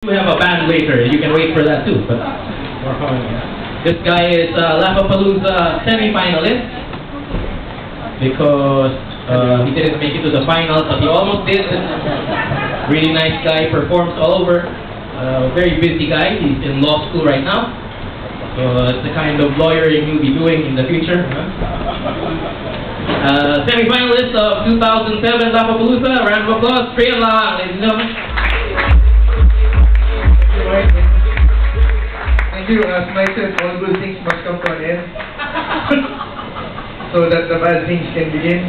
We have a band later. You can wait for that too. But this guy is Lapapalooza semi-finalist because he didn't make it to the finals, but he almost did. Really nice guy, performs all over. Very busy guy. He's in law school right now. So it's the kind of lawyering you'll be doing in the future. Semi-finalist of 2007 Lapapalooza. Round of applause. Straight along, ladies and gentlemen. Thank you. As Mike said, all good things must come to an end. So that the bad things can begin.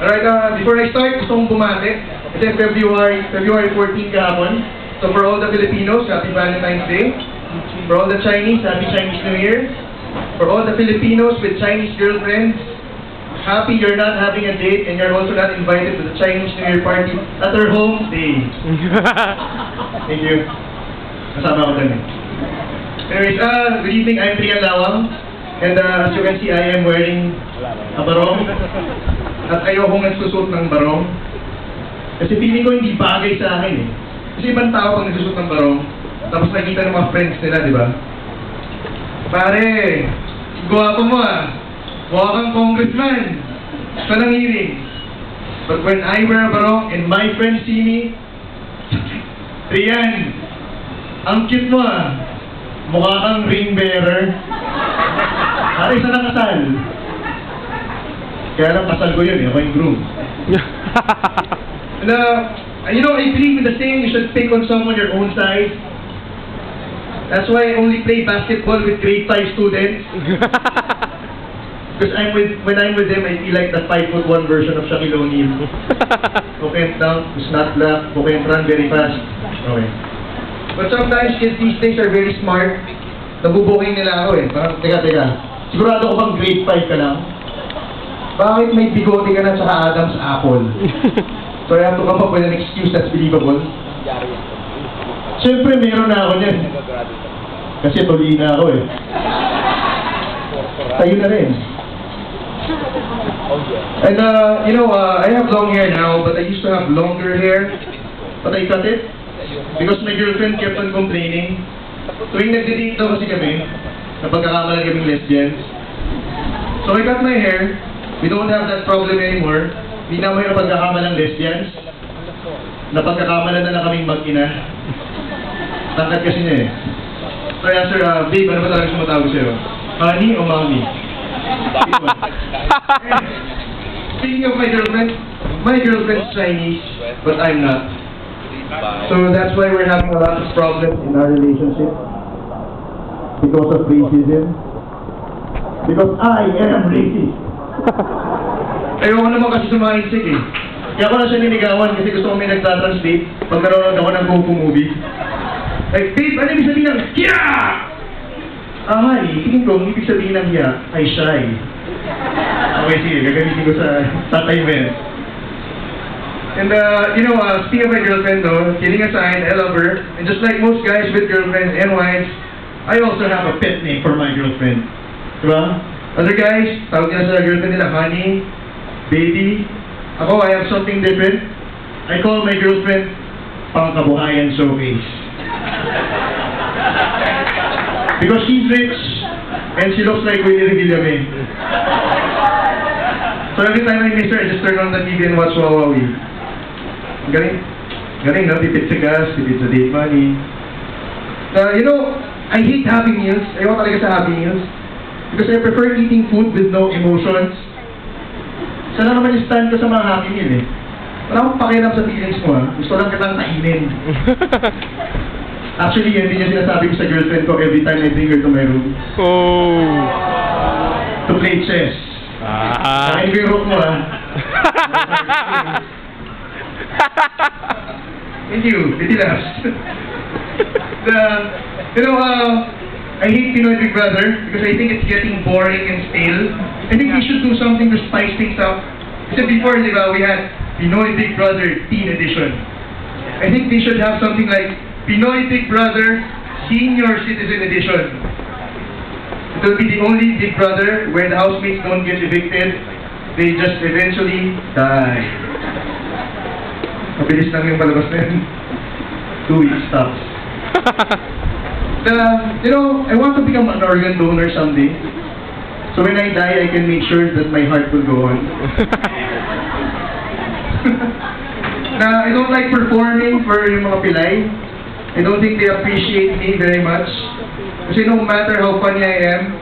Alright, before I start, gusto kong bumati. Kasi February 14 kahapon. So for all the Filipinos, Happy Valentine's Day. For all the Chinese, Happy Chinese New Year. For all the Filipinos with Chinese girlfriends, happy you're not having a date and you're also not invited to the Chinese New Year party at their home day. Thank you. Kasama ko dun eh. Anyways, good evening, I'm Trian Lawang. And as you can see, I am wearing a barong. At ayokong nagsusot ng barong. Kasi feeling ko hindi bagay sa akin eh. Kasi ibang tao pag nagsusot ng barong, tapos nakita ng mga friends nila, di ba? Pare, guwapo mo ah. Mukha kang congressman. Sa nanginig. But when I wear a barong and my friends see me, Trian, ang cute mo ah. Mukha kang ring bearer. Pare, sa nakasal. Kaya lang kasal ko yun eh. Ako yung groom. And you know, I believe in the saying you should pick on someone your own size. That's why I only play basketball with grade 5 students. Because when I'm with them, I feel like the 5'1" version of Shaquille O'Neal. Who can't dunk, who's not black, who can't run very fast. Okay. But sometimes kids these days are very smart. Nabubuking nila ako eh. Parang, teka. Sigurado ko bang grade 5 ka lang? Bakit may bigote ka na tsaka Adam's apple? So I have to come up with an excuse that's believable. Siyempre, meron na ako niyan. Kasi tuli na ako eh. Tayo na rin. And you know, I have long hair now, but I used to have longer hair. But I cut it. Because my girlfriend kept on complaining. Tuwing nagdi-date daw kasi kami, napagkakamalan kaming lesbians. So I cut my hair. We don't have that problem anymore. Hindi na may napagkakamalang lesbians. Napagkakamalan na lang kaming mag-ina. Tangkat kasi niya eh. So I asked her, babe, ano ba talaga sumatawag sa'yo? Honey o mommy? Speaking of my girlfriend's Chinese, but I'm not. So that's why we're having a lot of problems in our relationship. Because of racism. Because I am racist. Ayoko naman kasi sumahinsig eh. Kaya ko na siya ninigawan kasi gusto ko may nagtatranslate pag nanonood ako ng Goku movie. Like, babe, ano ibig sabihin ng hiya? Honey, tingin ko, ang ibig sabihin ng hiya ay shy. Okay, sige, gagamitin ko sa tatay men. And you know, speaking of my girlfriend though, kidding aside, I love her. And just like most guys with girlfriends and wives, I also have a pet name for my girlfriend. Diba? Other guys, tawag nila sa girlfriend nila, honey, baby. Ako, I have something different. I call my girlfriend Pangkabuhayan Showcase. Because she's rich, and she looks like Willie Villame. So every time I miss her, I just turn on the TV and watch Wawawi. Galing, no? Tipid sa gas, tipid sa date money. You know, I hate Happy Meals. Ayaw talaga sa Happy Meals. Because I prefer eating food with no emotions. Sana naman yung stand ko sa mga Happy Meal eh. Wala akong pakialam sa feelings mo ha. Gusto lang kitang kainin. Actually, yan din yung sinasabi ko sa girlfriend ko every time I bring her to my room. Oh! To play chess. Kain ko yung rook mo ha. Thank you. Did last. You know, I hate Pinoy Big Brother because I think it's getting boring and stale. I think we should do something to spice things up. Kasi before, di ba, we had Pinoy Big Brother Teen Edition. I think they should have something like Pinoy Big Brother Senior Citizen Edition. It will be the only Big Brother where the housemates don't get evicted. They just eventually die. Mabilis lang yung palabas na yun. 2 weeks tops. You know, I want to become an organ donor someday. So when I die, I can make sure that my heart will go on. I don't like performing for yung mga pilay. I don't think they appreciate me very much. Kasi no matter how funny I am,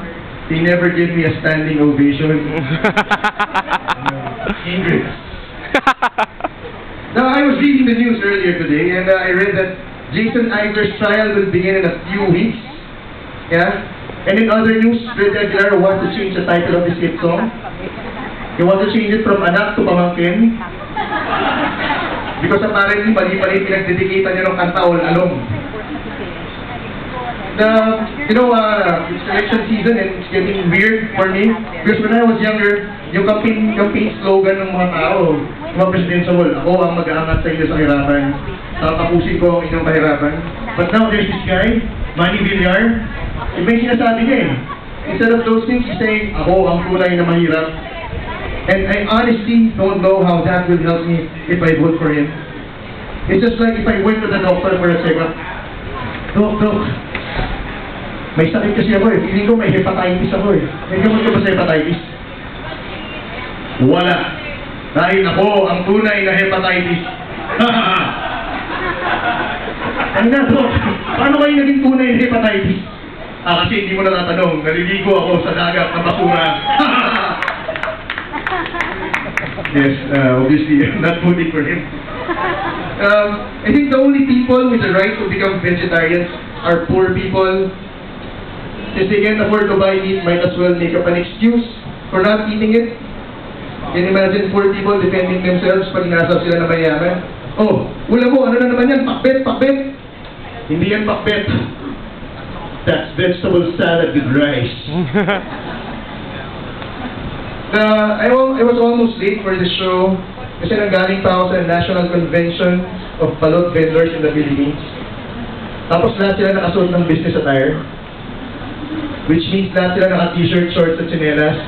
they never give me a standing ovation. Ingrid. Now, I was reading the news earlier today, and I read that Jason Eigler's trial will begin in a few weeks. Yeah? And in other news, Fred Aguilar wants to change the title of his hit song. He wants to change it from Anak to Pamangkin. Because apparently, mali-mali pinag-dedicatean niya ng kanta all along. You know, it's election season and it's getting weird for me. Because when I was younger, yung campaign slogan ng mga tao, yung mga presidential, ako ang mag-aangat sa inyo sa hirapan. Tatapusin ko ang inyong kahirapan. But now there's this guy, Manny Villar. Yung may sinasabi niya eh. Instead of those things, he's saying, ako ang tunay na mahirap. And I honestly don't know how that will help me if I vote for him. It's just like if I went to the doctor for a checkup. Doc, may sakit kasi ako eh. Feeling ko may hepatitis ako eh. May gamot ka ba sa hepatitis? Wala. Dahil ako ang tunay na hepatitis. Ay na, Doc, paano kayo naging tunay na hepatitis? Kasi hindi mo natatanong. Naliligo ako sa dagat ng basura. Yes, obviously, I'm not voting for him. I think the only people with the right to become vegetarians are poor people. Since they can't afford to buy meat, might as well make up an excuse for not eating it. Can you imagine poor people defending themselves pag inasal sila na mayaman? Oh, wala mo, ano na naman yan? Pakbet! Hindi yan pakbet. That's vegetable salad with rice. I was almost late for the show kasi nanggaling pa ako sa National Convention of Balot Vendors in the Philippines. Tapos lahat sila nakasuot ng business attire, which means lahat sila naka-t-shirt, shorts at tsinelas.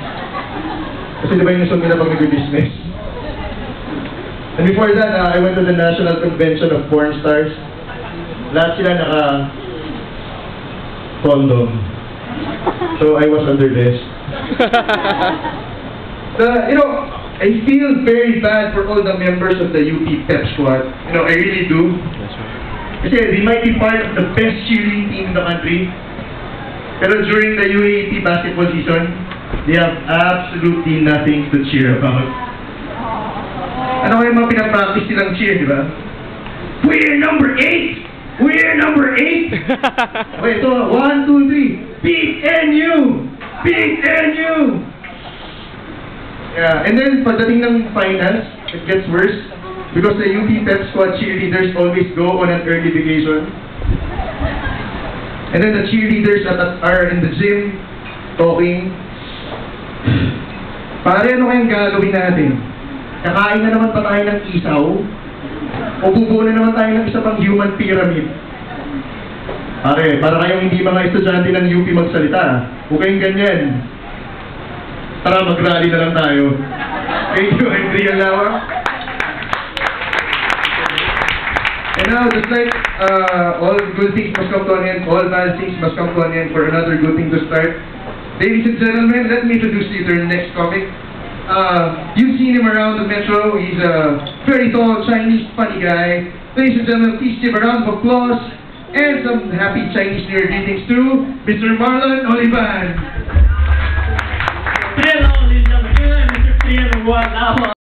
Kasi diba yung nasuot nila pag nag-business? And before that, I went to the National Convention of Porn Stars. Lahat sila naka-condom. So I was underdressed. You know, I feel very bad for all the members of the UP Pep Squad. You know, I really do. Kasi they might be part of the best cheerleading team in the country. Pero during the UAAP basketball season, they have absolutely nothing to cheer about. Ano kaya mga pinapractice nilang cheer, di ba? We're number 8! We're number 8! Okay, so 1, 2, 3. Beat NU! Beat NU! Yeah, and then pagdating ng finals, it gets worse because the UP Pep Squad cheerleaders always go on an early vacation. And then the cheerleaders that are in the gym talking, pare, ano kayang gagawin natin? Kakain na naman pa tayo ng isaw? O bubuo na naman tayo ng isa pang human pyramid? Pare, para kayong hindi mga estudyante ng UP magsalita. Huwag kayong ganyan. Tara, mag-rally na lang tayo. Thank you, I'm Rian Lawa. And now, just like all good things must come to an end, all bad things must come to an end for another good thing to start. Ladies and gentlemen, let me introduce you to our next comic. You've seen him around the metro. He's a very tall, Chinese, funny guy. Ladies and gentlemen, please give a round of applause and some happy Chinese New Year greetings to Mr. Marlon Olivan. Hello, ladies and gentlemen. Mr. Priyan Lawa.